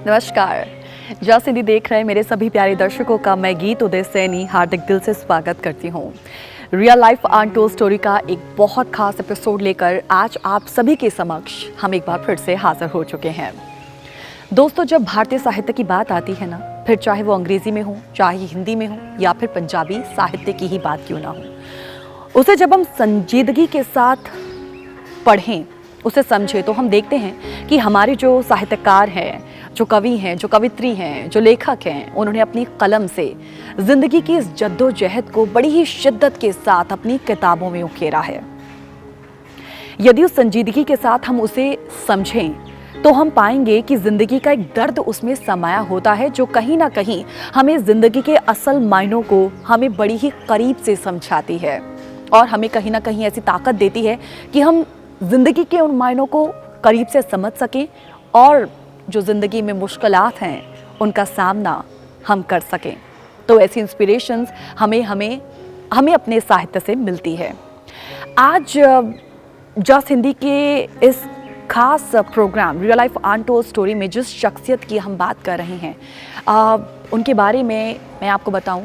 नमस्कार। जस हिंदी देख रहे मेरे सभी प्यारे दर्शकों का मैं गीत उदय सैनी हार्दिक दिल से स्वागत करती हूँ। रियल लाइफ अनटोल्ड स्टोरी का एक बहुत खास एपिसोड लेकर आज आप सभी के समक्ष हम एक बार फिर से हाजिर हो चुके हैं। दोस्तों, जब भारतीय साहित्य की बात आती है ना, फिर चाहे वो अंग्रेजी में हो, चाहे हिंदी में हो या फिर पंजाबी साहित्य की ही बात क्यों ना हो, उसे जब हम संजीदगी के साथ पढ़ें, उसे समझें, तो हम देखते हैं कि हमारे जो साहित्यकार हैं, जो कवि हैं, जो कवित्री हैं, जो लेखक हैं, उन्होंने अपनी कलम से जिंदगी की इस जद्दोजहद को बड़ी ही शिद्दत के साथ अपनी किताबों में उकेरा है। यदि उस संजीदगी के साथ हम उसे समझें तो हम पाएंगे कि जिंदगी का एक दर्द उसमें समाया होता है, जो कहीं ना कहीं हमें जिंदगी के असल मायनों को हमें बड़ी ही करीब से समझाती है और हमें कहीं ना कहीं ऐसी ताकत देती है कि हम जिंदगी के उन मायनों को करीब से समझ सकें और जो ज़िंदगी में मुश्किलात हैं उनका सामना हम कर सकें। तो ऐसी इंस्पिरेशंस हमें अपने साहित्य से मिलती है। आज जस हिंदी के इस खास program real life untold story में जिस शख्सियत की हम बात कर रहे हैं, उनके बारे में मैं आपको बताऊं,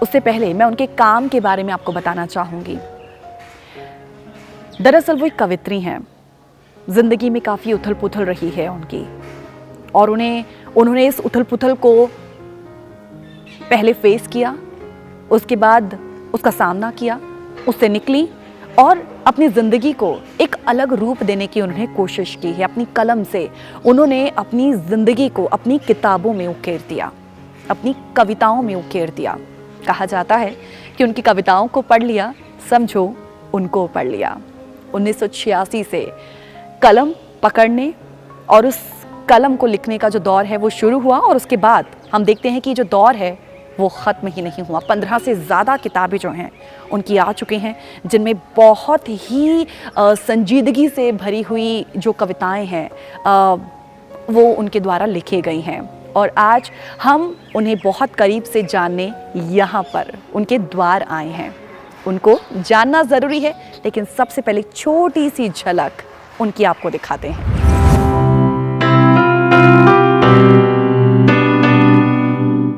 उससे पहले मैं उनके काम के बारे में आपको बताना चाहूँगी। दरअसल वो एक कवित्री हैं। ज़िंदगी में काफ़ी उथल पुथल रही है उनकी, और उन्होंने इस उथल पुथल को पहले फेस किया, उसके बाद उसका सामना किया, उससे निकली और अपनी ज़िंदगी को एक अलग रूप देने की उन्होंने कोशिश की है। अपनी कलम से उन्होंने अपनी ज़िंदगी को अपनी किताबों में उकेर दिया, अपनी कविताओं में उकेर दिया। कहा जाता है कि उनकी कविताओं को पढ़ लिया, समझो उनको पढ़ लिया। 1986 से कलम पकड़ने और उस कलम को लिखने का जो दौर है वो शुरू हुआ, और उसके बाद हम देखते हैं कि जो दौर है वो ख़त्म ही नहीं हुआ। 15 से ज़्यादा किताबें जो हैं उनकी आ चुकी हैं, जिनमें बहुत ही संजीदगी से भरी हुई जो कविताएं हैं वो उनके द्वारा लिखी गई हैं। और आज हम उन्हें बहुत करीब से जानने यहाँ पर उनके द्वार आए हैं। उनको जानना ज़रूरी है, लेकिन सबसे पहले छोटी सी झलक उनकी आपको दिखाते हैं।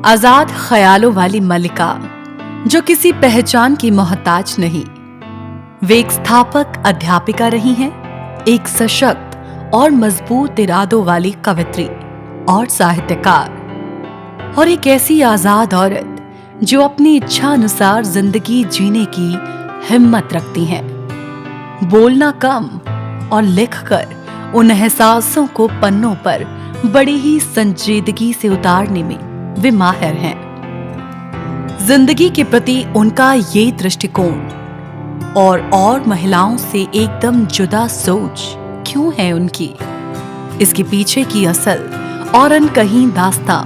आजाद ख्यालों वाली मल्लिका, जो किसी पहचान की मोहताज नहीं। वे एक स्थापक अध्यापिका रही हैं, एक सशक्त और मजबूत इरादों वाली कवित्री और साहित्यकार, और एक ऐसी आजाद औरत जो अपनी इच्छा अनुसार जिंदगी जीने की हिम्मत रखती हैं। बोलना कम और लिखकर उन एहसासों को पन्नों पर बड़ी ही संजीदगी से उतारने में वे माहिर हैं। जिंदगी के प्रति उनका ये दृष्टिकोण और महिलाओं से एकदम जुदा सोच क्यों है उनकी, इसके पीछे की असल और अनकही दास्तां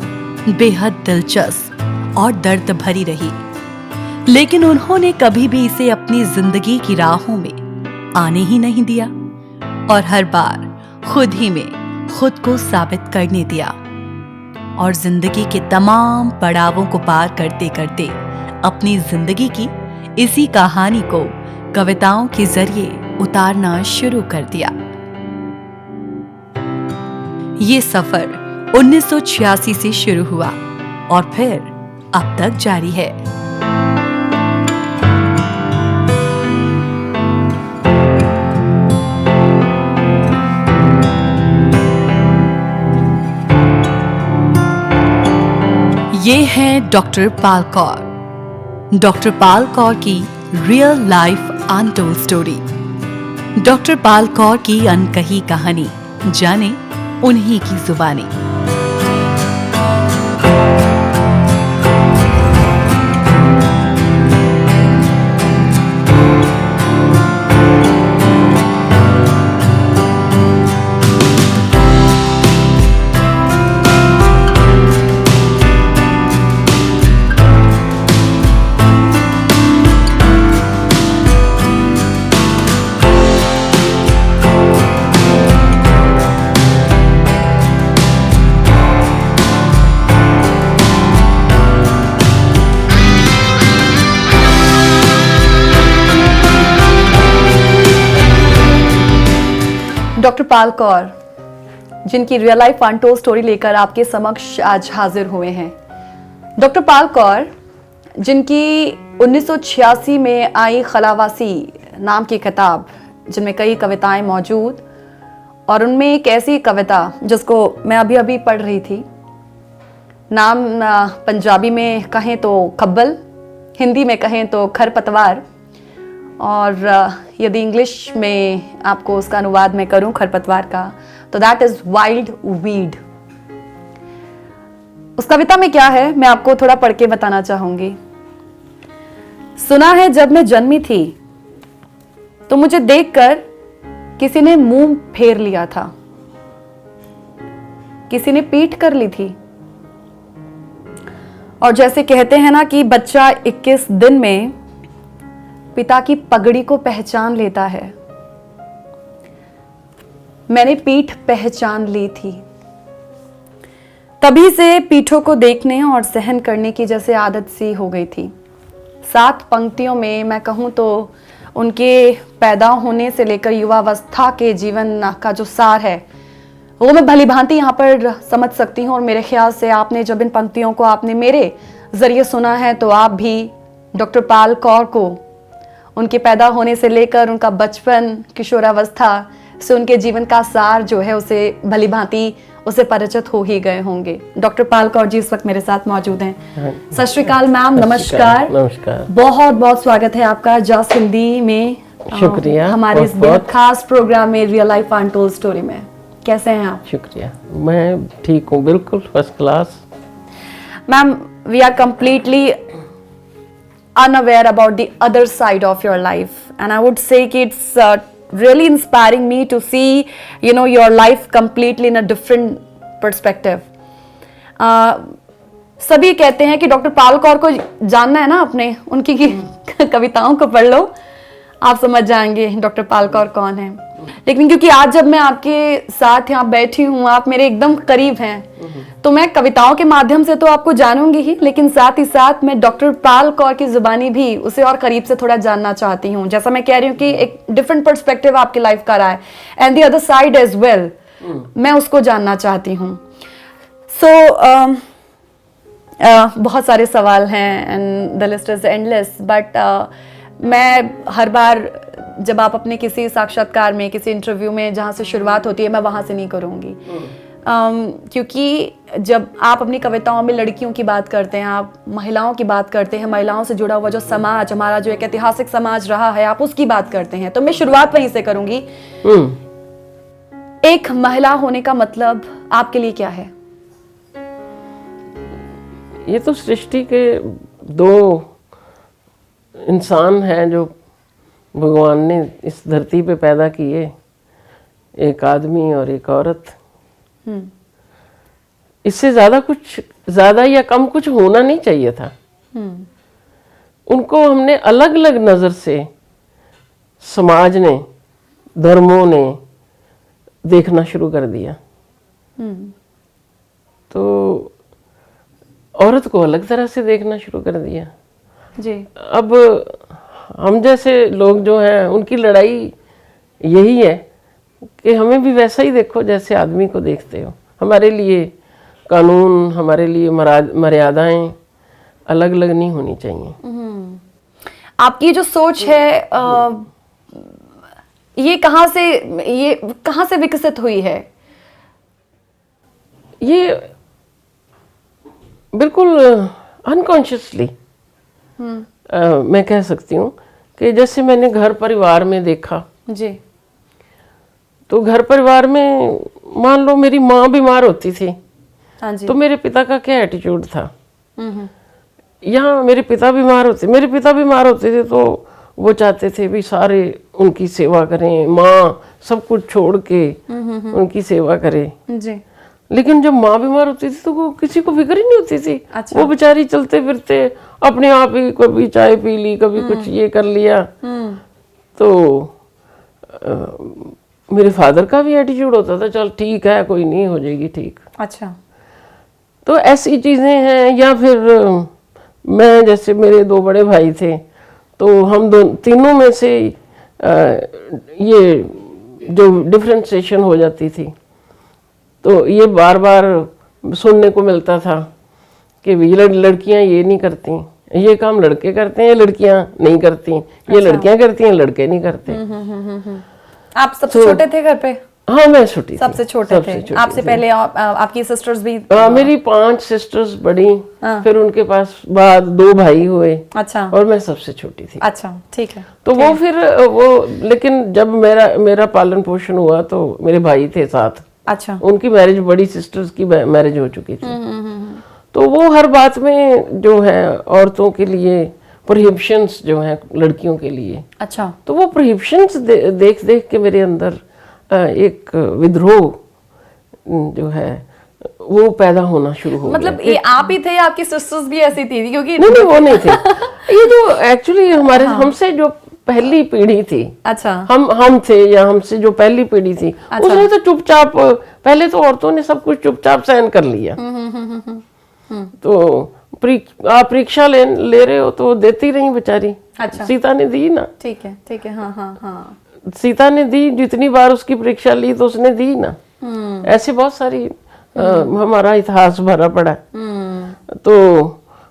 बेहद दिलचस्प और दर्द भरी रही, लेकिन उन्होंने कभी भी इसे अपनी जिंदगी की राहों में आने ही नहीं दिया और हर बार खुद ही में खुद को साबित करने दिया, और जिंदगी के तमाम पड़ावों को पार करते करते अपनी जिंदगी की इसी कहानी को कविताओं के जरिए उतारना शुरू कर दिया। ये सफर 1986 से शुरू हुआ और फिर अब तक जारी है। ये है डॉक्टर पाल कौर। डॉक्टर पाल कौर की real life untold story. Doctor Pal Kaur की अनकही कहानी जाने उन्हीं की जुबानी। डॉक्टर पाल कौर, जिनकी रियल लाइफ अनटोल्ड स्टोरी लेकर आपके समक्ष आज हाजिर हुए हैं। डॉक्टर पाल कौर, जिनकी 1986 में आई खलावासी नाम की किताब, जिनमें कई कविताएं मौजूद, और उनमें एक ऐसी कविता जिसको मैं अभी अभी पढ़ रही थी, नाम पंजाबी में कहें तो खब्बल, हिंदी में कहें तो खरपतवार, और यदि इंग्लिश में आपको उसका अनुवाद मैं करूं खरपतवार का, तो दैट इज वाइल्ड वीड। उस कविता में क्या है मैं आपको थोड़ा पढ़ के बताना चाहूंगी। सुना है जब मैं जन्मी थी तो मुझे देखकर किसी ने मुंह फेर लिया था, किसी ने पीठ कर ली थी, और जैसे कहते हैं ना कि बच्चा 21 दिन में पिता की पगड़ी को पहचान लेता है, मैंने पीठ पहचान ली थी। तभी से पीठों को देखने और सहन करने की जैसे आदत सी हो गई थी। 7 पंक्तियों में मैं कहूं तो उनके पैदा होने से लेकर युवावस्था के जीवन का जो सार है वो मैं भली भांति यहाँ पर समझ सकती हूँ। और मेरे ख्याल से आपने जब इन पंक्तियों को आपने मेरे जरिए सुना है तो आप भी डॉक्टर पाल कौर को उनके पैदा होने से लेकर उनका बचपन, किशोरावस्था से उनके जीवन का सार जो है उसे भली भांति उसे परिचित हो ही गए होंगे। डॉक्टर पाल कौर जी इस वक्त मेरे साथ मौजूद हैं। सत श्री अकाल मैम, नमस्कार। नमस्कार। बहुत बहुत स्वागत है आपका जस हिंदी में। शुक्रिया। हमारे इस बहुत खास प्रोग्राम में रियल लाइफ अनटोल्ड स्टोरी में। कैसे हैं आप? शुक्रिया, मैं ठीक हूँ, बिल्कुल first class. Ma'am, we are completely unaware about the other side of your life, and I would say it's really inspiring me to see your life completely in a different perspective. सभी कहते हैं कि doctor Pal Kaur को जानना है ना आपने, उनकी कविताओं को पढ़ लो, आप समझ जाएंगे डॉक्टर पाल कौर कौन है। लेकिन क्योंकि आज जब मैं आपके साथ यहाँ बैठी हूँ, आप मेरे एकदम करीब हैं, तो मैं कविताओं के माध्यम से तो आपको जानूंगी ही, लेकिन साथ ही साथ मैं डॉक्टर पाल कौर की जुबानी भी उसे और करीब से थोड़ा जानना चाहती हूँ। जैसा मैं कह रही हूँ कि एक डिफरेंट पर्सपेक्टिव आपकी लाइफ का रहा है, and the other side as well, मैं उसको जानना चाहती हूँ। सो बहुत सारे सवाल हैं and the list is endless, but मैं हर बार जब आप अपने किसी साक्षात्कार में, किसी इंटरव्यू में जहाँ से शुरुआत होती है, मैं वहाँ से नहीं करूँगी, क्योंकि जब आप अपनी कविताओं में लड़कियों की बात करते हैं, आप महिलाओं की बात करते हैं, महिलाओं से जुड़ा हुआ जो समाज, हमारा जो एक ऐतिहासिक समाज रहा है, आप उसकी बात करते हैं, तो मैं शुरुआत वहीं से करूँगी। एक महिला होने का मतलब आपके लिए क्या है? ये तो सृष्टि के 2 इंसान हैं जो भगवान ने इस धरती पे पैदा किए, एक आदमी और एक औरत। इससे ज्यादा या कम कुछ होना नहीं चाहिए था। उनको हमने अलग अलग नजर से, समाज ने, धर्मों ने देखना शुरू कर दिया। तो औरत को अलग तरह से देखना शुरू कर दिया जी। अब हम जैसे लोग जो हैं, उनकी लड़ाई यही है कि हमें भी वैसा ही देखो जैसे आदमी को देखते हो। हमारे लिए कानून, हमारे लिए मर्यादाएं अलग अलग नहीं होनी चाहिए। आपकी जो सोच है ये कहाँ से विकसित हुई है? ये बिल्कुल अनकॉन्शियसली मैं कह सकती हूँ कि जैसे मैंने घर परिवार में देखा जी। तो घर परिवार में मान लो मेरी माँ बीमार होती थी, हाँ जी। तो मेरे पिता का क्या एटीट्यूड था। यहाँ मेरे पिता बीमार होते थे तो वो चाहते थे भी सारे उनकी सेवा करें, माँ सब कुछ छोड़ के उनकी सेवा करे जी। लेकिन जब माँ बीमार होती थी तो वो किसी को फिक्र ही नहीं होती थी। अच्छा। वो बेचारी चलते फिरते अपने आप ही, कभी चाय पी ली, कभी कुछ ये कर लिया। तो मेरे फादर का भी एटीट्यूड होता था, चल ठीक है, कोई नहीं, हो जाएगी ठीक। अच्छा। तो ऐसी चीजें हैं। या फिर मैं, जैसे मेरे 2 बड़े भाई थे, तो हम तीनों में से ये जो डिफरेंशिएशन हो जाती थी, तो ये बार बार सुनने को मिलता था कि ये लड़कियां ये नहीं करती, ये काम लड़के करते हैं, लड़कियां नहीं करती, ये लड़कियां करती हैं, लड़के नहीं करते। आप सबसे छोटे थे घर पे? हाँ, मैं छोटी सबसे थी, छोटे थे। आपसे पहले आपकी सिस्टर्स भी? मेरी 5 सिस्टर्स बड़ी, फिर उनके पास बाद 2 भाई हुए। अच्छा। और मैं सबसे छोटी थी। अच्छा, ठीक है। तो वो फिर लेकिन जब मेरा पालन पोषण हुआ तो मेरे भाई थे साथ। अच्छा। उनकी मैरिज, बड़ी सिस्टर्स की मैरिज हो चुकी थी। तो वो हर बात में जो है औरतों के लिए प्रोहिबिशंस जो हैं लड़कियों के लिए, अच्छा, तो वो प्रोहिबिशंस देख देख के मेरे अंदर एक विद्रोह जो है वो पैदा होना शुरू हो मतलब गया। ये आप ही थे या आपकी सिस्टर्स भी ऐसी थी? क्योंकि नहीं, वो नहीं थे। ये जो एक्चुअली हमारे हमसे जो पहली पीढ़ी थी, अच्छा, हम थे या हमसे जो पहली पीढ़ी थी, उसने तो चुपचाप, पहले तो औरतों ने सब कुछ चुपचाप सहन कर लिया। तो आप परीक्षा ले रहे हो तो देती रही बेचारी। अच्छा। सीता ने दी ना। ठीक है, ठीक है। हाँ हाँ हाँ। सीता ने दी, जितनी बार उसकी परीक्षा ली तो उसने दी ना। ऐसे बहुत सारी हमारा इतिहास भरा पड़ा है। तो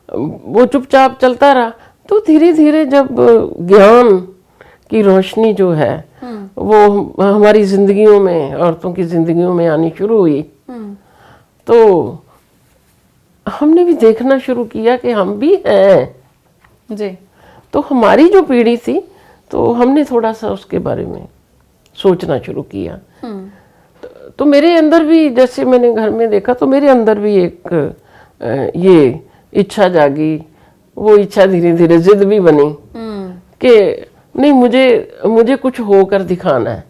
वो चुपचाप चलता रहा। तो धीरे धीरे जब ज्ञान की रोशनी जो है वो हमारी जिंदगियों में, औरतों की जिंदगियों में आनी शुरू हुई, तो हमने भी देखना शुरू किया कि हम भी हैं जी। तो हमारी जो पीढ़ी थी, तो हमने थोड़ा सा उसके बारे में सोचना शुरू किया। तो मेरे अंदर भी, जैसे मैंने घर में देखा, तो मेरे अंदर भी एक ये इच्छा जागी। वो इच्छा धीरे धीरे जिद भी बनी कि नहीं, मुझे कुछ होकर दिखाना है।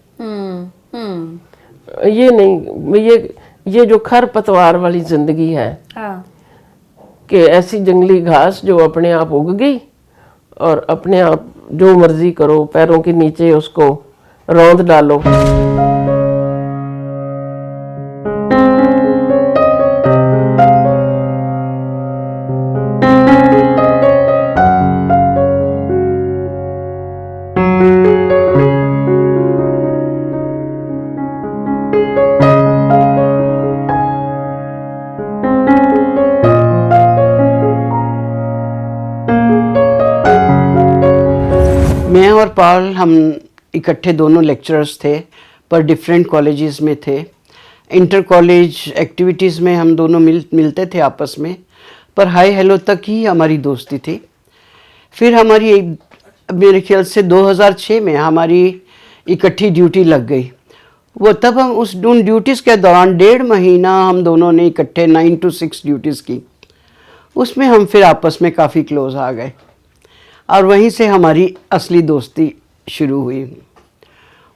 ये नहीं, ये जो खर पतवार वाली जिंदगी है, हाँ। कि ऐसी जंगली घास जो अपने आप उग गई और अपने आप जो मर्जी करो, पैरों के नीचे उसको रौंद डालो। मैं और पॉल, हम इकट्ठे दोनों लेक्चरर्स थे पर डिफरेंट कॉलेजेस में थे। इंटर कॉलेज एक्टिविटीज़ में हम दोनों मिलते थे आपस में, पर हाय हेलो तक ही हमारी दोस्ती थी। फिर हमारी मेरे ख्याल से 2006 में हमारी इकट्ठी ड्यूटी लग गई। वो तब हम उन ड्यूटीज़ के दौरान 1.5 महीना हम दोनों ने इकट्ठे 9 to 6 ड्यूटीज़ की। उसमें हम फिर आपस में काफ़ी क्लोज आ गए और वहीं से हमारी असली दोस्ती शुरू हुई।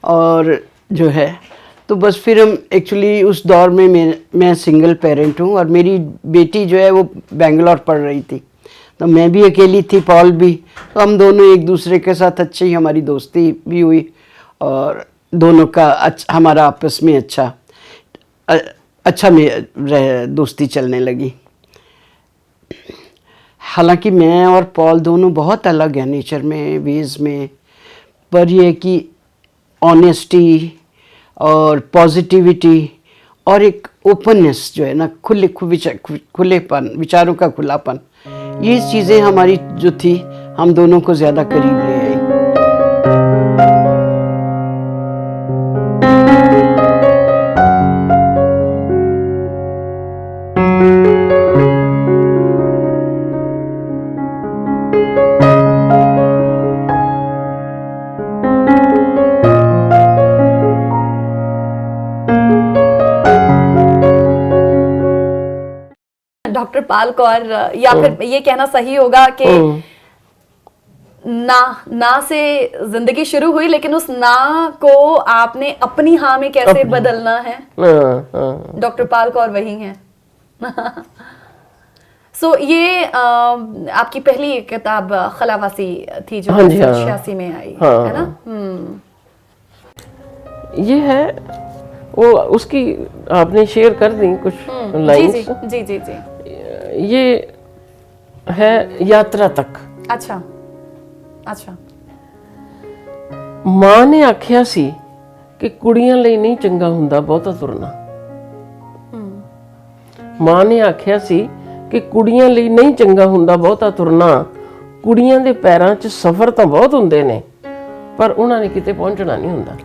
और जो है तो बस फिर हम एक्चुअली उस दौर में मैं सिंगल पेरेंट हूँ और मेरी बेटी जो है वो बेंगलोर पढ़ रही थी, तो मैं भी अकेली थी, पॉल भी। तो हम दोनों एक दूसरे के साथ अच्छी हमारी दोस्ती भी हुई और दोनों का हमारा आपस में अच्छा दोस्ती चलने लगी। हालांकि मैं और पॉल दोनों बहुत अलग हैं नेचर में, वेज में, पर ये कि ऑनेस्टी और पॉजिटिविटी और एक ओपननेस जो है ना, खुलेपन, विचारों का खुलापन, ये चीज़ें हमारी जो थी हम दोनों को ज़्यादा करीब ले आई। डॉक्टर पाल कौर, या फिर ये कहना सही होगा कि ना से जिंदगी शुरू हुई, लेकिन उस ना को आपने अपनी हाँ में कैसे बदलना है, डॉक्टर पाल कौर वही हैं। सो ये आपकी पहली किताब खलावासी थी जो 1986 में आई, है ना? ये है वो, उसकी आपने शेयर कर दी कुछ लाइंस। जी जी जी। ये है यात्रा तक। अच्छा अच्छा। मां ने आख्या सी कि कुड़ियां ਲਈ नहीं चंगा हुंदा बहुता तुरना। ਮਾਂ ਨੇ ਆਖਿਆ ਸੀ ਕਿ ਕੁੜੀਆਂ ਲਈ ਨਹੀਂ ਚੰਗਾ ਹੁੰਦਾ ਬਹੁਤਾ ਤੁਰਨਾ, ਕੁੜੀਆਂ ਦੇ ਪੈਰਾਂ 'ਚ ਸਫ਼ਰ ਤਾਂ ਬਹੁਤ ਹੁੰਦੇ ਨੇ ਪਰ ਉਹਨਾਂ ਨੇ ਕਿਤੇ ਪਹੁੰਚਣਾ ਨਹੀਂ ਹੁੰਦਾ।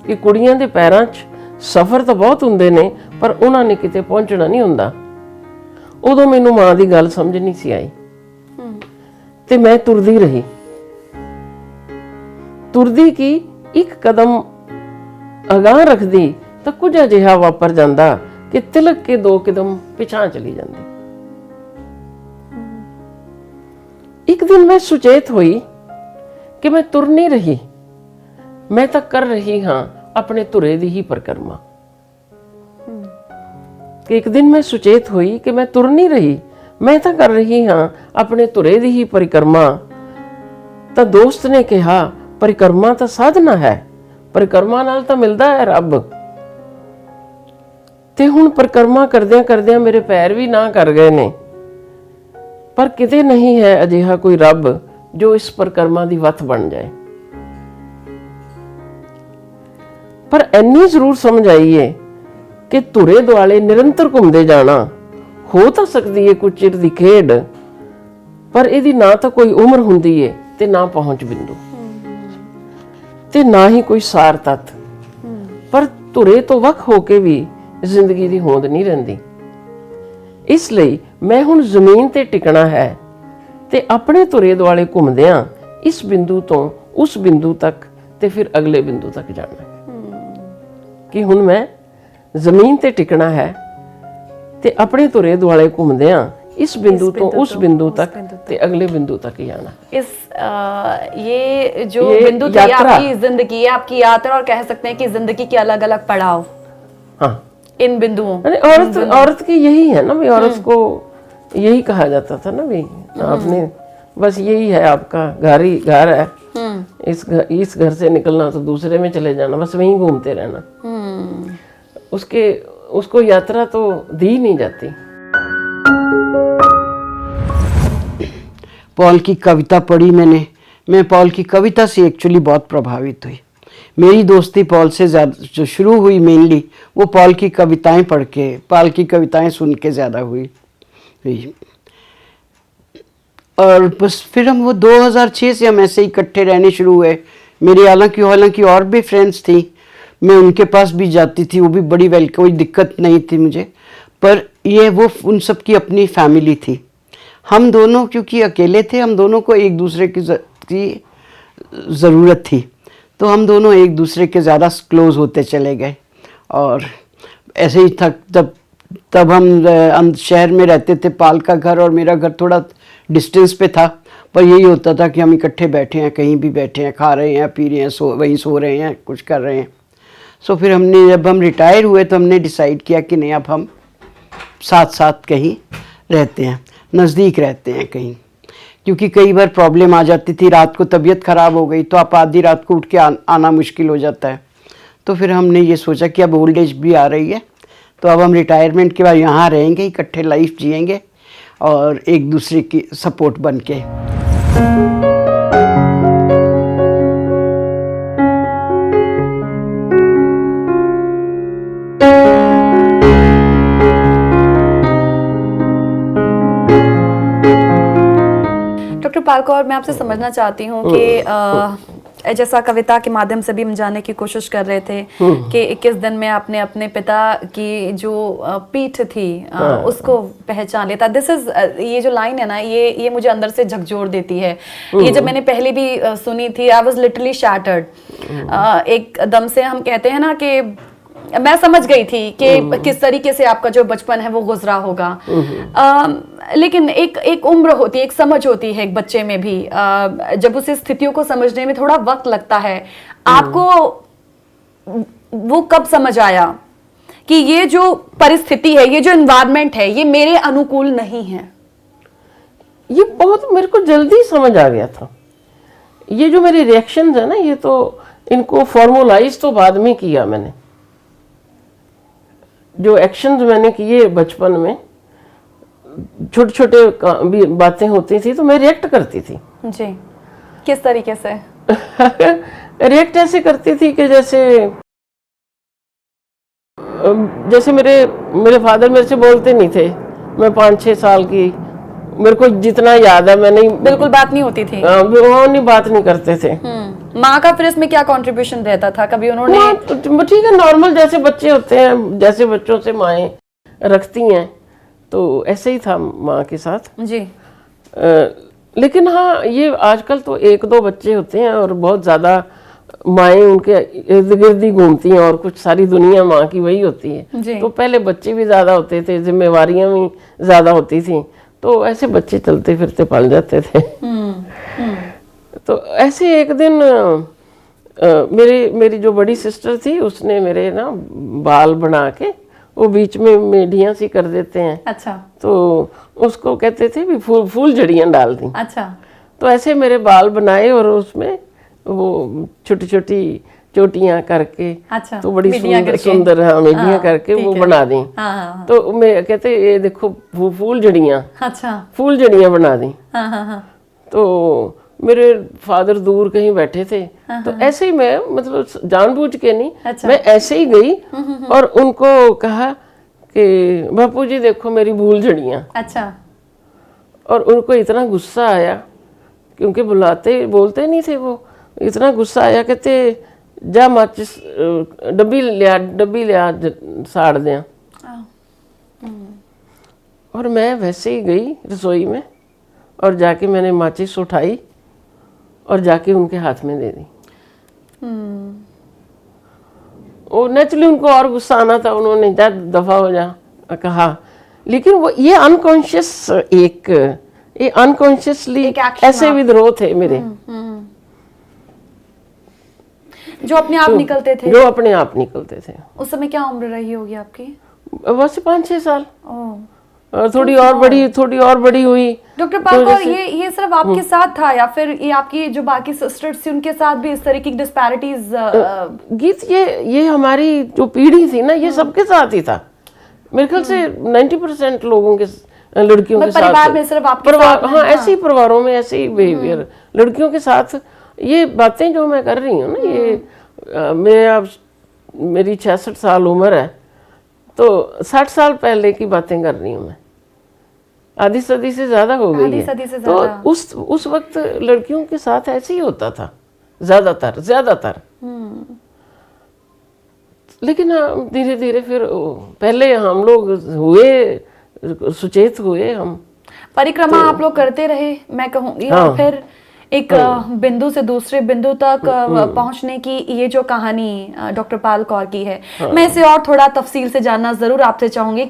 ਕਿ ਕੁੜੀਆਂ ਦੇ ਪੈਰਾਂ 'ਚ ਸਫ਼ਰ ਤਾਂ ਬਹੁਤ ਹੁੰਦੇ ਨੇ ਪਰ ਉਹਨਾਂ ਨੇ ਕਿਤੇ ਪਹੁੰਚਣਾ ਨਹੀਂ ਹੁੰਦਾ। ਉਦੋਂ ਮੈਨੂੰ ਮਾਂ ਦੀ ਗੱਲ ਸਮਝ ਨਹੀਂ ਸੀ ਆਈ ਤੇ ਮੈਂ ਤੁਰਦੀ ਰਹੀ। ਤੁਰਦੀ ਕੀ ਇੱਕ ਕਦਮ ਅਗਾਂਹ ਰੱਖਦੀ ਤਾਂ ਕੁਝ ਅਜਿਹਾ ਵਾਪਰ ਜਾਂਦਾ ਕਿ ਤਿਲਕ ਕੇ 2 ਕਦਮ ਪਿਛਾਂ ਚਲੀ ਜਾਂਦੀ। ਇੱਕ ਦਿਨ ਮੈਂ ਸੁਚੇਤ ਹੋਈ ਕਿ ਮੈਂ ਤੁਰ ਨਹੀਂ ਰਹੀ, ਮੈਂ ਤਾਂ ਕਰ ਰਹੀ ਹਾਂ ਆਪਣੇ ਧੁਰੇ ਦੀ ਹੀ ਪਰਿਕਰਮਾ। ਕਿ ਇੱਕ ਦਿਨ ਮੈਂ ਸੁਚੇਤ ਹੋਈ ਕਿ ਮੈਂ ਤੁਰ ਨਹੀਂ ਰਹੀ, ਮੈਂ ਤਾਂ ਕਰ ਰਹੀ ਹਾਂ ਆਪਣੇ ਧੁਰੇ ਦੀ ਹੀ ਪਰਿਕਰਮਾ। ਤਾਂ ਦੋਸਤ ਨੇ ਕਿਹਾ ਪਰਿਕਰਮਾ ਤਾਂ ਸਾਧਨਾ ਹੈ, ਪਰਿਕਰਮਾ ਨਾਲ ਤਾਂ ਮਿਲਦਾ ਹੈ ਰੱਬ। ਤੇ ਹੁਣ ਪਰਿਕਰਮਾ ਕਰਦਿਆਂ ਕਰਦਿਆਂ ਮੇਰੇ ਪੈਰ ਵੀ ਨਾ ਕਰ ਗਏ ਨੇ, ਪਰ ਕਿਤੇ ਨਹੀਂ ਹੈ ਅਜਿਹਾ ਕੋਈ ਰੱਬ ਜੋ ਇਸ ਪਰਿਕਰਮਾ ਦੀ ਵੱਥ ਬਣ ਜਾਏ। ਪਰ ਇੰਨੀ ਜ਼ਰੂਰ ਸਮਝ ਆਈ ਏ ਕਿ ਧੁਰੇ ਦੁਆਲੇ ਨਿਰੰਤਰ ਘੁੰਮਦੇ ਜਾਣਾ ਹੋ ਤਾਂ ਸਕਦੀ ਏ ਕੁਝ ਚਿਰ ਦੀ ਖੇਡ, ਪਰ ਇਹਦੀ ਨਾ ਤਾਂ ਕੋਈ ਉਮਰ ਹੁੰਦੀ ਏ ਤੇ ਨਾ ਪਹੁੰਚ ਬਿੰਦੂ ਤੇ ਨਾ ਹੀ ਕੋਈ ਸਾਰ ਤੱਤ। ਪਰ ਧੁਰੇ ਤੋਂ ਵੱਖ ਹੋ ਕੇ ਵੀ ਜ਼ਿੰਦਗੀ ਦੀ ਹੋਂਦ ਨਹੀਂ ਰਹਿੰਦੀ। ਇਸ ਲਈ ਮੈਂ ਹੁਣ ਜ਼ਮੀਨ ਤੇ ਟਿਕਣਾ ਹੈ ਤੇ ਆਪਣੇ ਧੁਰੇ ਦੁਆਲੇ ਘੁੰਮਦਿਆਂ ਇਸ ਬਿੰਦੂ ਤੋਂ ਉਸ ਬਿੰਦੂ ਤੱਕ ਤੇ ਫਿਰ ਅਗਲੇ ਬਿੰਦੂ ਤੱਕ ਜਾਣਾ। ਕਿ ਹੁਣ ਮੈਂ ਜ਼ਮੀਨ ਤੇ ਟਿਕਣਾ ਹੈ ਤੇ ਆਪਣੇ ਧੁਰੇ ਦੁਆਲੇ ਘੁੰਮਦਿਆਂ इस बिंदु तो उस बिंदु तक ते अगले बिंदु तक ही आना। ये जो बिंदु थे आपकी जिंदगी, आपकी यात्रा, और कह सकते हैं कि जिंदगी के अलग अलग पड़ाव। हाँ, इन बिंदुओं। औरत की यही है ना भाई, औरत को यही कहा जाता था ना भाई, आपने बस यही है आपका घर ही घर है, इस घर से निकलना तो दूसरे में चले जाना, बस वहीं घूमते रहना। उसको यात्रा तो दी नहीं जाती। पॉल की कविता पढ़ी मैं पॉल की कविता से एक्चुअली बहुत प्रभावित हुई। मेरी दोस्ती पॉल से ज़्यादा जो शुरू हुई मेनली वो पॉल की कविताएं पढ़ के, पॉल की कविताएं सुन के ज़्यादा हुई। और बस फिर हम वो 2006 से हम ऐसे इकट्ठे रहने शुरू हुए। मेरी हालांकि और भी फ्रेंड्स थी, मैं उनके पास भी जाती थी, वो भी बड़ी कोई दिक्कत नहीं थी मुझे, पर ये वो उन सब की अपनी फैमिली थी। हम दोनों क्योंकि अकेले थे, हम दोनों को एक दूसरे की ज़रूरत थी, तो हम दोनों एक दूसरे के ज़्यादा क्लोज़ होते चले गए। और ऐसे ही था तब हम शहर में रहते थे, पाल का घर और मेरा घर थोड़ा डिस्टेंस पे था, पर यही होता था कि हम इकट्ठे बैठे हैं, कहीं भी बैठे हैं, खा रहे हैं, पी रहे हैं, वहीं सो रहे हैं, कुछ कर रहे हैं। सो फिर जब हम रिटायर हुए तो हमने डिसाइड किया कि नहीं, अब हम साथ साथ कहीं रहते हैं, नज़दीक रहते हैं कहीं, क्योंकि कई बार प्रॉब्लम आ जाती थी। रात को तबीयत ख़राब हो गई तो आप आधी रात को उठ के आना मुश्किल हो जाता है। तो फिर हमने ये सोचा कि अब ओल्ड एज भी आ रही है, तो अब हम रिटायरमेंट के बाद यहाँ रहेंगे, इकट्ठे लाइफ जिएंगे और एक दूसरे की सपोर्ट बन के। डॉक्टर पाल कौर, मैं आपसे समझना चाहती हूँ कि जैसा कविता के माध्यम से भी हम जानने की कोशिश कर रहे थे कि 21 दिन में आपने अपने पिता की जो पीठ थी उसको पहचान लिया था। दिस इज ये जो लाइन है ना, ये मुझे अंदर से झकझोर देती है। ये जब मैंने पहले भी सुनी थी, आई वाज लिटरली शैटर्ड। एकदम से हम कहते हैं ना कि मैं समझ गई थी कि किस तरीके से आपका जो बचपन है वो गुजरा होगा। लेकिन एक उम्र होती है, एक समझ होती है एक बच्चे में भी, जब उस स्थितियों को समझने में थोड़ा वक्त लगता है। आपको वो कब समझ आया कि ये जो परिस्थिति है, ये जो एनवायरनमेंट है, ये मेरे अनुकूल नहीं है? ये बहुत मेरे को जल्दी समझ आ गया था। ये जो मेरे रिएक्शंस है ना, ये तो इनको फॉर्मुलाइज तो बाद में किया मैंने। जो एक्शंस मैंने किए बचपन में, छोटे छोटे बातें होती थी तो मैं रिएक्ट करती थी। जी, किस तरीके से? रिएक्ट ऐसे करती थी कि जैसे जैसे मेरे फादर मेरे से बोलते नहीं थे। मैं 5-6 साल की, मेरे को जितना याद है, मैं नहीं, बिल्कुल बात नहीं होती थी। वो नहीं, बात नहीं करते थे। माँ का फिर इसमें क्या कंट्रीब्यूशन रहता था? कभी उन्होंने तो ठीक है, नॉर्मल जैसे बच्चे होते हैं, जैसे बच्चों से माएँ रखती हैं, तो ऐसे ही था माँ के साथ जी। लेकिन हाँ, ये आजकल तो 1-2 बच्चे होते हैं और बहुत ज़्यादा माएँ उनके इर्द गिर्द ही घूमती हैं और कुछ सारी दुनिया माँ की वही होती है। जी। तो पहले बच्चे भी ज़्यादा होते थे, जिम्मेवारियाँ भी ज़्यादा होती थी, तो ऐसे बच्चे चलते फिरते पल जाते थे। तो ऐसे एक दिन मेरी जो बड़ी सिस्टर थी, उसने मेरे ना बाल बना के वो बीच में मेढ़ियाँ सी कर देते हैं। अच्छा। तो उसको कहते थे भी फूल जड़ियाँ डाल दी। अच्छा। तो ऐसे मेरे बाल बनाए और उसमें वो छोटी छोटी चोटियाँ करके, अच्छा, तो बड़ी मिडियाँ करके। सुंदर हाँ मिडियाँ हाँ, करके ठीक वो है। बना दी। हाँ हाँ तो मैं कहते ये देखो फूल जड़ियाँ, अच्छा। फूल जड़ियाँ बना दी। हाँ हाँ हाँ। तो मेरे फादर दूर कहीं बैठे थे, तो ऐसे ही मैं, मतलब जानबूझ के नहीं, अच्छा। मैं ऐसे ही गई और उनको कहा कि बापू जी देखो मेरी फूल जड़ियाँ। अच्छा। और उनको इतना गुस्सा आया, क्योंकि बोलते नहीं थे वो, इतना गुस्सा आया, कहते जा माचिस डब्बी लिया साड़ दें। और मैं वैसे ही गई रसोई में और जाके मैंने माचिस उठाई और जाके उनके हाथ में दे दी। वो नेचुरली उनको और गुस्सा आना था, उन्होंने जा दफा हो जा कहा, लेकिन वो ये अनकॉन्शियसली एक action ऐसे विद्रोह थे मेरे, जो अपने आप निकलते थे। जो अपने आप निकलते थे। उस समय क्या उम्र रही होगी आपकी? बस 5-6 साल, ओह। और थोड़ी और बड़ी हुई। डॉक्टर पाल कौर, ये सिर्फ आपके साथ था या फिर ये आपकी जो बाकी सिस्टर्स थी उनके साथ भी इस तरह की डिस्पैरिटीज? गीत, ये हमारी जो पीढ़ी थी ना, ये सबके साथ ही था। मेरे ख्याल से 90% लोगों के, लड़कियों के साथ, परिवार में सिर्फ आपके साथ? हाँ, ऐसे ही परिवारों में ऐसे ही बिहेवियर लड़कियों के साथ। ये बातें जो मैं कर रही हूँ ना, ये मेरी 66 साल उम्र है, तो 60 साल पहले की बातें कर रही हूँ मैं। आधी सदी से ज्यादा हो गई है। सदी से तो ज्यादा। उस वक्त लड़कियों के साथ ऐसे ही होता था ज्यादातर। लेकिन धीरे धीरे फिर पहले हम लोग सुचेत हुए हम। परिक्रमा आप लोग करते रहे, मैं कहूँगी। हाँ। और फिर एक बिंदु से दूसरे बिंदु तक पहुंचने की ये जो कहानी डॉक्टर पाल कौर की है, मैं इसे और थोड़ा तफसील से जानना जरूर आपसे चाहूंगी।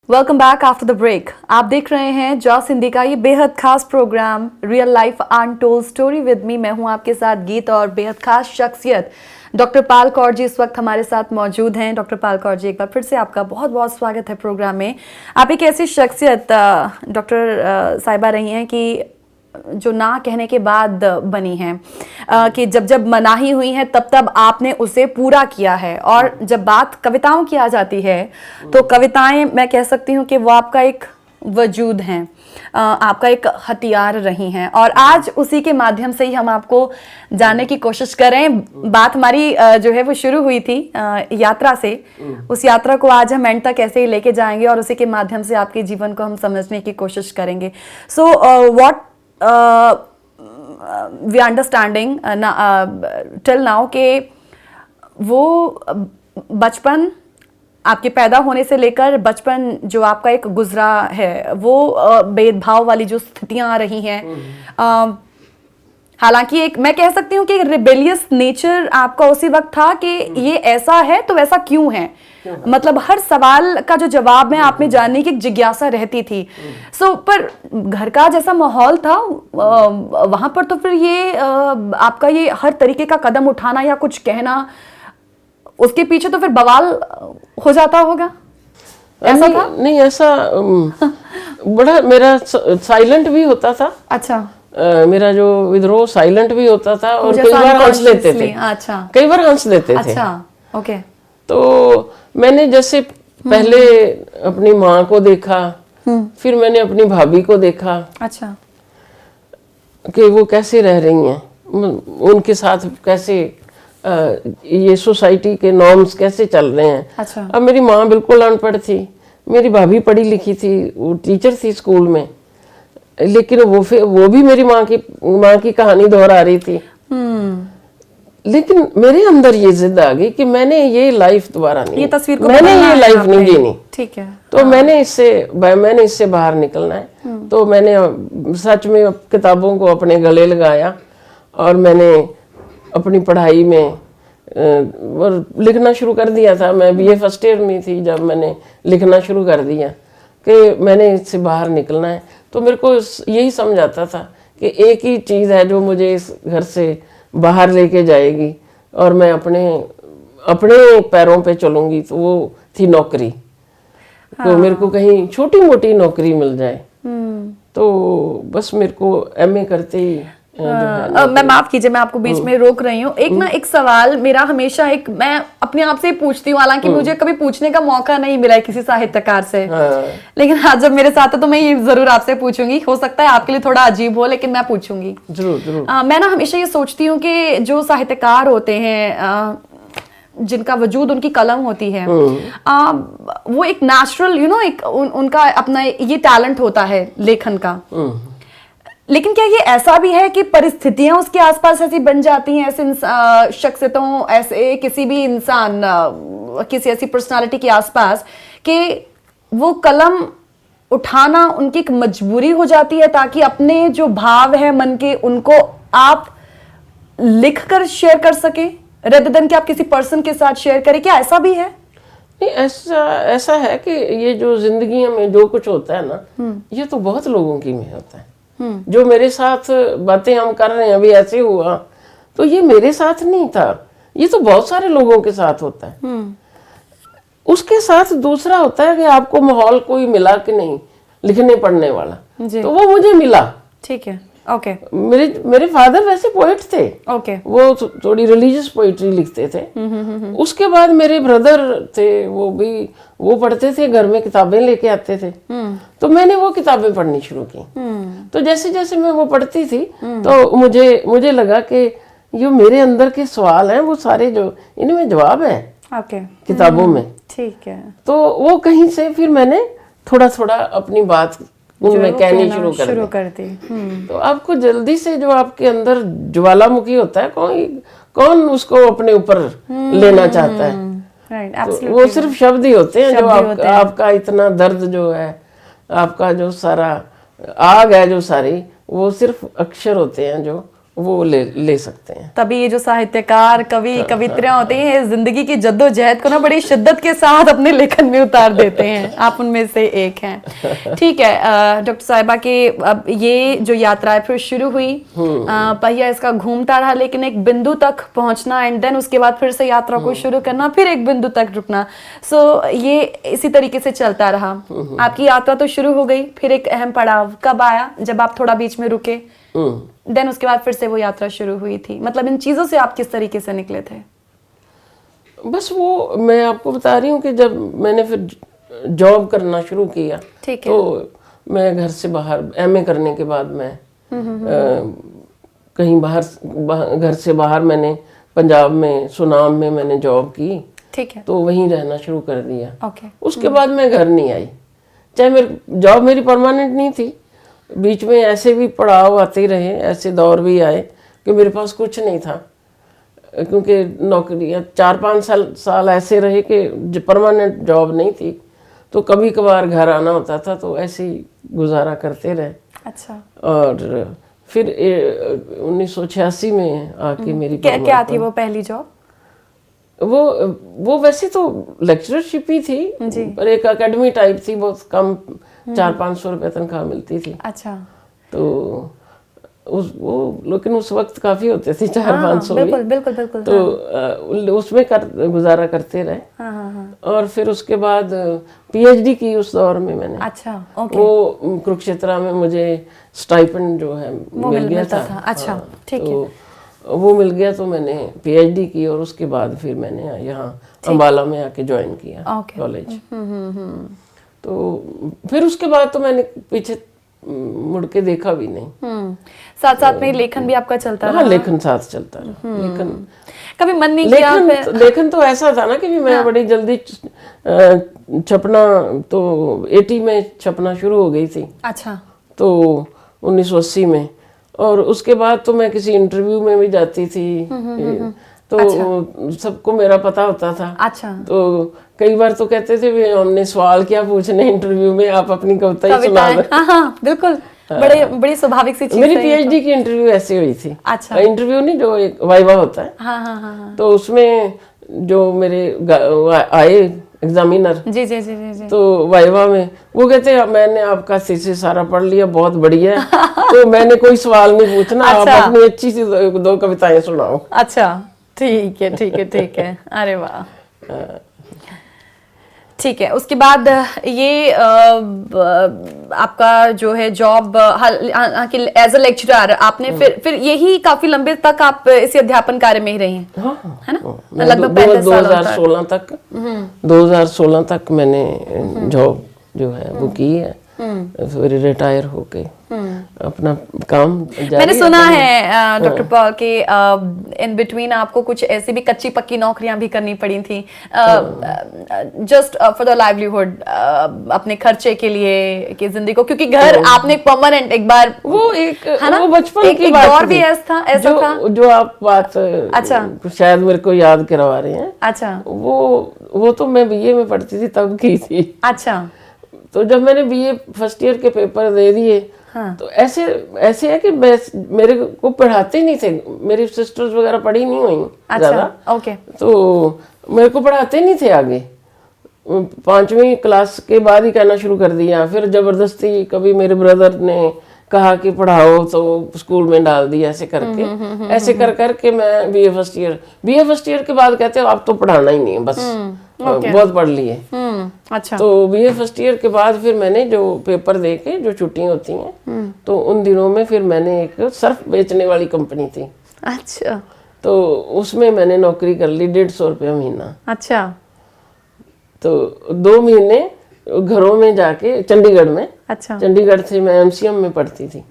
Welcome back after the break. आप देख रहे हैं जॉस हिंदी का ये बेहद खास program real life untold story with me. मैं हूं आपके साथ गीत, और बेहद खास शख्सियत डॉक्टर पाल कौर जी इस वक्त हमारे साथ मौजूद हैं। डॉक्टर पाल कौर जी, एक बार फिर से आपका बहुत बहुत स्वागत है प्रोग्राम में। आप एक ऐसी शख्सियत डॉक्टर साहिबा रही हैं कि जो ना कहने के बाद बनी हैं, कि जब मनाही हुई है तब आपने उसे पूरा किया है। और जब बात कविताओं की आ जाती है तो कविताएं, मैं कह सकती हूँ कि वो आपका एक वजूद हैं, आपका एक हथियार रही हैं। और आज उसी के माध्यम से ही हम आपको जानने की कोशिश करें। बात हमारी जो है वो शुरू हुई थी यात्रा से, उस यात्रा को आज हम एंड तक ऐसे ही लेके जाएंगे और उसी के माध्यम से आपके जीवन को हम समझने की कोशिश करेंगे। So what we understanding till now के वो बचपन, आपके पैदा होने से लेकर बचपन जो आपका एक गुजरा है, वो भेदभाव वाली जो स्थितियां रही हैं, हालांकि एक मैं कह सकती हूँ कि रिबेलियस नेचर आपका उसी वक्त था कि ये ऐसा है तो ऐसा क्यों है, मतलब हर सवाल का जो जवाब है आप में जानने की एक जिज्ञासा रहती थी। सो पर घर का जैसा माहौल था वहां पर, तो फिर ये आपका ये हर तरीके का कदम उठाना या कुछ कहना, उसके पीछे तो फिर बवाल हो जाता होगा, ऐसा था? नहीं ऐसा बड़ा मेरा साइलेंट भी होता था। अच्छा। मेरा जो विद्रोह साइलेंट भी होता था और कई बार हंस लेते थे। अच्छा। कई बार हंस लेते थे। अच्छा, ओके। तो मैंने जैसे पहले अपनी माँ को देखा, फिर मैंने अपनी भाभी को देखा। अच्छा। कि वो कैसे रह रही हैं, उनके साथ कैसे ये सोसाइटी के नॉर्म्स कैसे चल रहे हैं। अच्छा। अब मेरी माँ बिल्कुल अनपढ़ थी, मेरी भाभी पढ़ी लिखी थी, वो टीचर थी स्कूल में, लेकिन वो भी मेरी माँ की कहानी दोहरा रही थी। लेकिन मेरे अंदर ये जिद आ गई कि मैंने ये लाइफ दोबारा नहीं, ये तस्वीर को मैंने बनाना ये है लाइफ आपने। नहीं जीनी। ठीक है। तो मैंने इससे बाहर निकलना है। तो मैंने सच में किताबों को अपने गले लगाया और मैंने अपनी पढ़ाई में और लिखना शुरू कर दिया था। मैं बीए फर्स्ट ईयर में थी जब मैंने लिखना शुरू कर दिया कि मैंने इससे बाहर निकलना है। तो मेरे को यही समझ आता था कि एक ही चीज़ है जो मुझे इस घर से बाहर लेके जाएगी और मैं अपने पैरों पे चलूंगी, तो वो थी नौकरी। तो मेरे को कहीं छोटी मोटी नौकरी मिल जाए। तो बस मेरे को एमए करते ही मैं माफ कीजिए, मैं आपको बीच में रोक रही हूँ। एक सवाल मेरा हमेशा मैं अपने आप से पूछती हूँ, हालांकि मुझे कभी पूछने का मौका नहीं मिला है किसी साहित्यकार से। लेकिन आज जब मेरे साथ है तो मैं ये जरूर आपसे पूछूंगी। हो सकता है आपके लिए थोड़ा अजीब हो, लेकिन मैं पूछूंगी जरूर जरूर। मैं ना हमेशा ये सोचती हूँ कि जो साहित्यकार होते हैं, जिनका वजूद उनकी कलम होती है, वो एक नेचुरल उनका अपना ये टैलेंट होता है लेखन का। लेकिन क्या ये ऐसा भी है कि परिस्थितियां उसके आसपास ऐसी बन जाती हैं, ऐसे शख्सियतों, ऐसे किसी भी इंसान, किसी ऐसी पर्सनालिटी के आसपास, कि वो कलम उठाना उनकी एक मजबूरी हो जाती है ताकि अपने जो भाव है मन के उनको आप लिख कर शेयर कर सके, रेदर देन कि आप किसी पर्सन के साथ शेयर करें? क्या ऐसा भी है? नहीं, ऐसा है कि ये जो जिंदगी में जो कुछ होता है ना, ये तो बहुत लोगों की में होता है। जो मेरे साथ बातें हम कर रहे हैं अभी ऐसे हुआ, तो ये मेरे साथ नहीं था, ये तो बहुत सारे लोगों के साथ होता है। उसके साथ दूसरा होता है कि आपको माहौल कोई मिला कि नहीं लिखने पढ़ने वाला, तो वो मुझे मिला। ठीक है, ओके। मेरे फादर वैसे पोएट थे, ओके। वो थोड़ी रिलीजियस पोइट्री लिखते थे। उसके बाद मेरे ब्रदर थे, वो पढ़ते थे, घर में किताबें लेके आते थे, तो मैंने वो किताबें पढ़नी शुरू की। तो जैसे जैसे मैं वो पढ़ती थी तो मुझे लगा कि ये मेरे अंदर के सवाल हैं, वो सारे जो इनमें जवाब है ओके किताबों में। ठीक है। तो वो कहीं से फिर मैंने थोड़ा थोड़ा अपनी बात उनमें कहनी शुरू कर दी। तो आपको जल्दी से जो आपके अंदर ज्वालामुखी होता है, कौन उसको अपने ऊपर लेना चाहता है? तो वो सिर्फ शब्द ही होते हैं जो आपका इतना दर्द जो है, आपका जो सारा आग है, जो सारी, वो सिर्फ अक्षर होते हैं जो वो ले सकते हैं। तभी ये जो साहित्यकार, कवि, कवित्रियां होती हैं, जिंदगी की जद्दोजहद को ना बड़ी शिद्दत के साथ अपने लेखन में उतार देते हैं। आप उनमें से एक हैं। ठीक है डॉक्टर साहिबा, कि अब ये जो यात्रा है फिर शुरू हुई, पहिया इसका घूमता रहा, लेकिन एक बिंदु तक पहुंचना, एंड देन उसके बाद फिर से यात्रा को शुरू करना, फिर एक बिंदु तक रुकना। सो ये इसी तरीके से चलता रहा। आपकी यात्रा तो शुरू हो गई, फिर एक अहम पड़ाव कब आया? जब आप थोड़ा बीच में रुके, देन उसके बाद फिर से वो यात्रा शुरू हुई थी। मतलब इन चीजों से आप किस तरीके से निकले थे? बस वो मैं आपको बता रही हूँ कि जब मैंने फिर जॉब करना शुरू किया, तो मैं घर से बाहर, एमए करने के बाद मैं कहीं घर से बाहर मैंने पंजाब में सुनाम में मैंने जॉब की। ठीक है। तो वहीं रहना शुरू कर दिया। ओके। उसके बाद मैं घर नहीं आई, चाहे जॉब मेरी परमानेंट नहीं थी, बीच में ऐसे भी पड़ाव आते रहे, ऐसे दौर भी आए कि मेरे पास कुछ नहीं था, क्योंकि नौकरियां 4-5 साल ऐसे रहे कि परमानेंट जॉब नहीं थी, तो कभी कभार घर आना होता था, तो ऐसे ही गुजारा करते रहे। अच्छा। और फिर 1986 में आके मेरी क्या थी वो पहली जॉब? वो वैसे तो लेक्चरशिप ही थी, पर एक एकेडमी टाइप थी, बहुत कम 400-500 रुपए तनख्वाह मिलती थी। अच्छा। तो लेकिन उस वक्त काफी होते थे 400-500 बिल्कुल बिल्कुल बिल्कुल। तो उसमें गुजारा करते रहे। और फिर उसके बाद पीएचडी की उस दौर में मैंने। अच्छा, ओके। वो कुरुक्षेत्र में मुझे स्टाइपेंड जो है मिल गया था। अच्छा, ठीक है। वो मिल गया तो मैंने पीएचडी की, और उसके बाद फिर मैंने यहाँ अम्बाला में आके ज्वाइन किया कॉलेज। तो फिर उसके बाद तो मैंने पीछे मुड़ के देखा भी नहीं। साथ साथ में लेखन भी आपका चलता हाँ, रहा? लेखन साथ चलता रहा। लेखन कभी मन नहीं किया फिर? लेखन तो ऐसा था ना कि मैं बड़ी जल्दी छपना, तो 80 में छपना शुरू हो गई थी, अच्छा। तो 1980 में, और उसके बाद तो मैं किसी इंटरव्यू में भी जाती थी, तो सबको मेरा पता होता था। अच्छा। तो कई बार तो कहते थे भी हमने सवाल क्या पूछने इंटरव्यू में, आप अपनी कविता ही सुना दो। हाँ हाँ बिल्कुल, बड़ी स्वाभाविक सी चीज मेरी है ये पीएचडी की इंटरव्यू ऐसी हुई थी। अच्छा। इंटरव्यू नहीं, जो एक वाइवा होता है। हाँ हाँ हाँ। तो उसमें जो मेरे आए एग्जामिनर, जी जी जी जी जी। तो वाइवा में वो कहते हैं मैंने आपका थीसिस सारा पढ़ लिया, बहुत बढ़िया है, तो मैंने कोई सवाल नहीं पूछना, आप अपनी अच्छी सी दो कविताएं सुनाओ। अच्छा, ठीक है ठीक है ठीक है। अरे वाह, ठीक है। उसके बाद ये आपका जो है जॉब एज अ लेक्चरर, आपने फिर यही काफी लंबे तक आप इसी अध्यापन कार्य में ही रही हैं? हाँ, है ना? मैं लगभग 35 सालों तक। 2016 तक मैंने जॉब जो है वो की है, फिर रिटायर होके अपना काम जारी। मैंने सुना है डॉक्टर पॉल के इन बिटवीन आपको कुछ ऐसी भी कच्ची पक्की नौकरियां भी करनी पड़ी थी, जस्ट फॉर द लाइवलीहुड, अपने खर्चे के लिए की जिंदगी को, क्योंकि घर आपने परमानेंट एक बार वो एक है ना, वो बचपन की बात दौर भी थी। ऐसा था। जो आप बात अच्छा, शायद मेरे को याद करवा रहे हैं। अच्छा, वो तो मैं बीए में पढ़ती थी तब की थी। अच्छा। तो जब मैंने बीए फर्स्ट ईयर के पेपर दे दिए, तो ऐसे है कि मेरे को पढ़ाते नहीं थे, मेरी सिस्टर्स वगैरह पढ़ी नहीं हुई ज्यादा। ओके। तो मेरे को पढ़ाते नहीं थे आगे, 5वीं क्लास के बाद ही कहना शुरू कर दिया। फिर जबरदस्ती कभी मेरे ब्रदर ने कहा कि पढ़ाओ, तो स्कूल में डाल दिया, ऐसे करके ऐसे कर करके मैं बीए फर्स्ट ईयर के बाद कहते हो अब तो पढ़ाना ही नहीं है, बस बहुत पढ़ लिए। अच्छा। तो बीए फर्स्ट ईयर के बाद फिर मैंने जो पेपर दे के जो छुट्टियां होती हैं, तो उन दिनों में फिर मैंने एक सर्फ बेचने वाली कंपनी थी, अच्छा, तो उसमें मैंने नौकरी कर ली, 150 रुपया महीना। अच्छा। तो 2 महीने घरों में जाके चंडीगढ़ में, अच्छा। चंडीगढ़ से मैं एमसीएम में पढ़ती थी,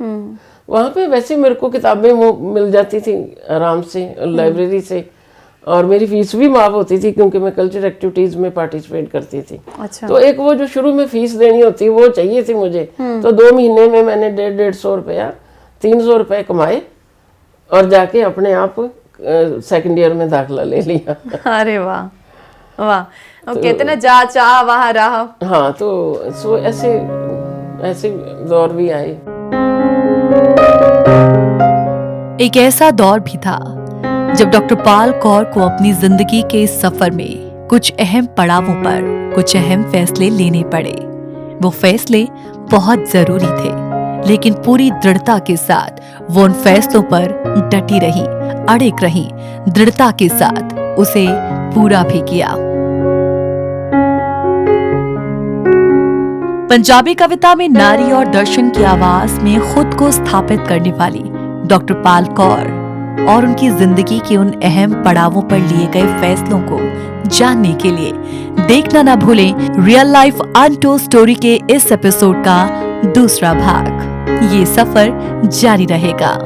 वहाँ पे वैसे मेरे को किताबें मिल जाती थी आराम से लाइब्रेरी से, और मेरी फीस भी माफ होती थी क्योंकि मैं कल्चर एक्टिविटीज में पार्टिसिपेट करती थी। अच्छा। तो एक वो जो शुरू में फीस देनी होती वो चाहिए थी मुझे, तो 2 महीने में मैंने 150 रुपया 300 रुपये कमाए और जाके अपने आप सेकंड ईयर में दाखिला ले लिया। अरे वाह वाह, कहते ना जा चाह वहां रहा। हाँ, तो सो ऐसे दौर भी आए। एक ऐसा दौर भी था जब डॉक्टर पाल कौर को अपनी जिंदगी के इस सफर में कुछ अहम पड़ावों पर कुछ अहम फैसले लेने पड़े। वो फैसले बहुत जरूरी थे, लेकिन पूरी दृढ़ता के साथ वो उन फैसलों पर डटी रही, अड़िग रही, दृढ़ता के साथ उसे पूरा भी किया। पंजाबी कविता में नारी और दर्शन की आवाज में खुद को स्थापित करने वाली डॉक्टर पाल कौर और उनकी जिंदगी के उन अहम पड़ावों पर लिए गए फैसलों को जानने के लिए देखना ना भूलें रियल लाइफ अनटोल्ड स्टोरी के इस एपिसोड का दूसरा भाग। ये सफर जारी रहेगा।